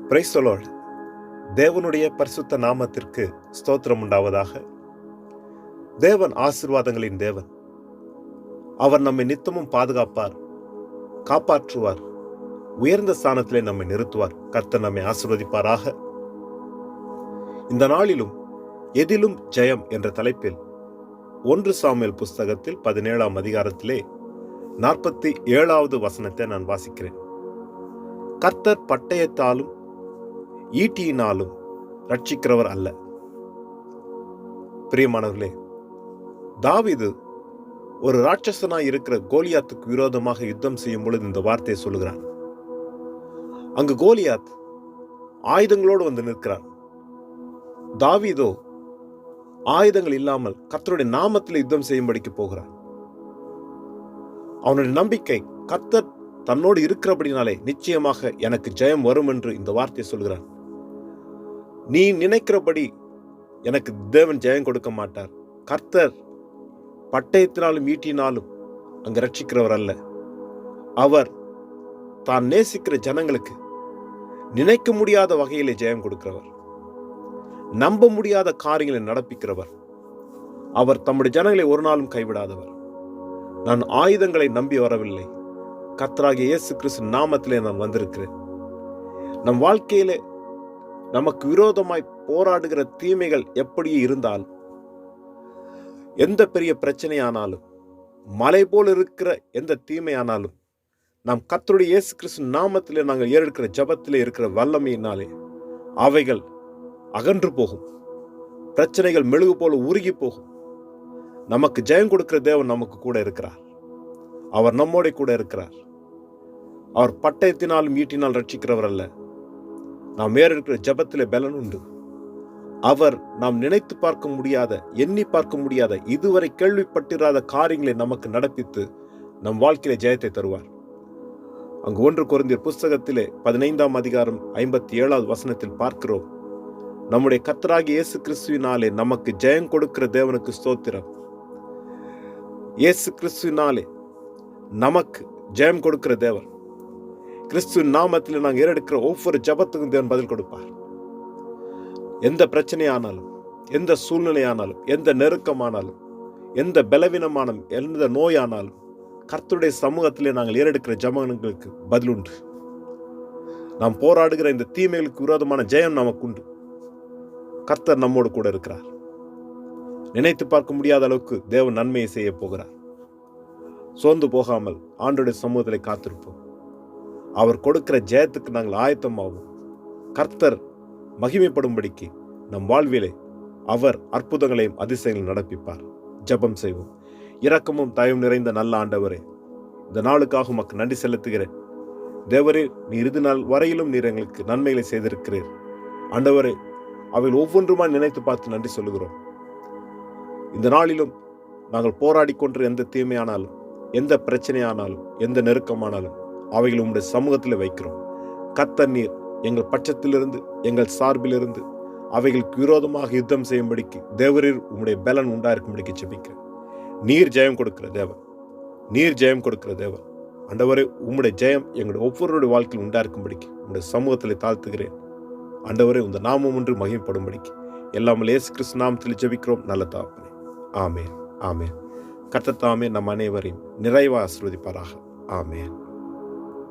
Praise the Lord. தேவனுடைய பரிசுத்த நாமத்திற்கு ஸ்தோத்திரம் உண்டாவதாக. தேவன் ஆசீர்வாதங்களின் தேவன். அவர் நம்மை நித்தமும் பாதுகாப்பார், காப்பாற்றுவார், உயர்ந்த ஸ்தானத்திலே நம்மை நிறுத்துவார். கர்த்தர் நம்மை ஆசீர்வதிப்பாராக. இந்த நாளிலும் எதிலும் ஜெயம் என்ற தலைப்பில் 1 சாமுவேல் புஸ்தகத்தில் 17ஆம் அதிகாரத்திலே 47வது வசனத்தை நான் வாசிக்கிறேன். கர்த்தர் பட்டயத்தாலும் ஈட்டியினாலும் ரட்சிக்கிறவர் அல்ல. பிரியமானவர்களே, தாவீது ஒரு ராட்சசனாய் இருக்கிற கோலியாத்துக்கு விரோதமாக யுத்தம் செய்யும் பொழுது இந்த வார்த்தையை சொல்லுகிறான். அங்கு கோலியாத் ஆயுதங்களோடு வந்து நிற்கிறான். தாவீதோ ஆயுதங்கள் இல்லாமல் கர்த்தருடைய நாமத்தில் யுத்தம் செய்யும்படிக்கு போகிறான். அவனுடைய நம்பிக்கை கர்த்தர் தன்னோடு இருக்கிறபடினாலே நிச்சயமாக எனக்கு ஜெயம் வரும் என்று இந்த வார்த்தையை சொல்கிறான். நீ நினைக்கிறபடி எனக்கு தேவன் ஜெயம் கொடுக்க மாட்டார். கர்த்தர் பட்டயத்தினாலும் ஈட்டினாலும் அங்கு ரட்சிக்கிறவர் அல்ல. அவர் தான் நேசிக்கிற ஜனங்களுக்கு நினைக்க முடியாத வகையிலே ஜெயம் கொடுக்கிறவர், நம்ப முடியாத காரியங்களை நடப்பிக்கிறவர். அவர் தம்முடைய ஜனங்களை ஒரு நாளும் கைவிடாதவர். நான் ஆயுதங்களை நம்பி வரவில்லை, கர்த்தராகிய இயேசு கிறிஸ்து நாமத்திலே நான் வந்திருக்கிறேன். நம் வாழ்க்கையிலே நமக்கு விரோதமாய் போராடுகிற தீமைகள் எப்படியே இருந்தாலும், எந்த பெரிய பிரச்சனையானாலும், மலை போல் இருக்கிற எந்த தீமையானாலும், நாம் கர்த்தருடைய இயேசு கிறிஸ்து நாமத்திலே நாங்கள் ஏறெடுக்கிற ஜபத்திலே இருக்கிற வல்லமையினாலே அவைகள் அகன்று போகும். பிரச்சனைகள் மெழுகு போல உருகி போகும். நமக்கு ஜெயம் கொடுக்கிற தேவன் நமக்கு கூட இருக்கிறார். அவர் நம்மோட கூட இருக்கிறார். அவர் பட்டயத்தினாலும் ஈட்டினால் ரட்சிக்கிறவர் அல்ல. நாம் ஏறெடுக்கிற ஜபத்திலே பலன் உண்டு. அவர் நாம் நினைத்து பார்க்க முடியாத, எண்ணி பார்க்க முடியாத, இதுவரை கேள்விப்பட்டிராத காரியங்களை நமக்கு நடப்பித்து நம் வாழ்க்கையில ஜெயத்தை தருவார். அங்கு 1 கொரிந்தியர் புஸ்தகத்திலே 15ஆம் அதிகாரம் 57வது வசனத்தில் பார்க்கிறோம். நம்முடைய கர்த்தராகிய இயேசு கிறிஸ்துவினாலே நமக்கு ஜெயம் கொடுக்கிற தேவனுக்கு ஸ்தோத்திரம். இயேசு கிறிஸ்துவினாலே நமக்கு ஜெயம் கொடுக்கிற தேவன். கிறிஸ்துவின் நாமத்தில் நாங்கள் ஏறெடுக்கிற ஒவ்வொரு ஜபத்துக்கும் தேவன் பதில் கொடுப்பார். எந்த பிரச்சனையானாலும், எந்த சூழ்நிலையானாலும், எந்த நெருக்கமானாலும், எந்த பலவீனமான எந்த நோயானாலும், கர்த்தருடைய சமூகத்திலே நாங்கள் ஏறெடுக்கிற ஜபங்களுக்கு பதில் உண்டு. நாம் போராடுகிற இந்த தீமைகளுக்கு விரோதமான ஜெயம் நமக்கு உண்டு. கர்த்தர் நம்மோடு கூட இருக்கிறார். நினைத்து பார்க்க முடியாத அளவுக்கு தேவன் நன்மையை செய்ய போகிறார். சோர்ந்து போகாமல் ஆண்டவருடைய சமூகத்திலே காத்திருப்போம். அவர் கொடுக்கிற ஜெயத்துக்கு நாங்கள் ஆயத்தமாவோம். கர்த்தர் மகிமைப்படும்படிக்கு நம் வாழ்விலே அவர் அற்புதங்களையும் அதிசயங்களையும் நடப்பிப்பார். ஜெபம் செய்வோம். இரக்கமும் தயவும் நிறைந்த நல்ல ஆண்டவரே, இந்த நாளுக்காக உமக்கு நன்றி செலுத்துகிறேன். தேவரே, நீர் இது நாள் வரையிலும் நீர் எங்களுக்கு நன்மைகளை செய்திருக்கிறீர். ஆண்டவரே, அவைகள் ஒவ்வொன்றுமா நினைத்து பார்த்து நன்றி சொல்லுகிறோம். இந்த நாளிலும் நாங்கள் போராடி கொண்டு எந்த தீமையானாலும், எந்த பிரச்சனையானாலும், எந்த நெருக்கமானாலும் அவைகள் உம்முடைய சமூகத்தில் வைக்கிறோம். கர்த்தர் நீர் எங்கள் பட்சத்திலிருந்து, எங்கள் சார்பிலிருந்து அவைகளுக்கு விரோதமாக யுத்தம் செய்யும்படிக்கு தேவரீர் உம்முடைய பலன் உண்டாயிருக்கும்படிக்கு ஜெபிக்கிறேன். நீர் ஜெயம் கொடுக்கிற தேவன், நீர் ஜெயம் கொடுக்கிற தேவன். ஆண்டவரே, உம்முடைய ஜெயம் எங்களுடைய ஒவ்வொருடைய வாழ்க்கையில் உண்டாயிருக்கும்படிக்கு உம்முடைய சமூகத்தில் தாழ்த்துகிறேன். ஆண்டவரே, உந்த நாமம் ஒன்று மகிமைப்படும்படிக்கு எல்லாம் இயேசு கிறிஸ்து நாமத்தில் ஜெபிக்கிறோம் நல்ல தகப்பனே. ஆமென், ஆமென். கர்த்தர் தாமே நம் அனைவரையும் நிறைவாக ஆசீர்வதிப்பாராக. ஆமென்.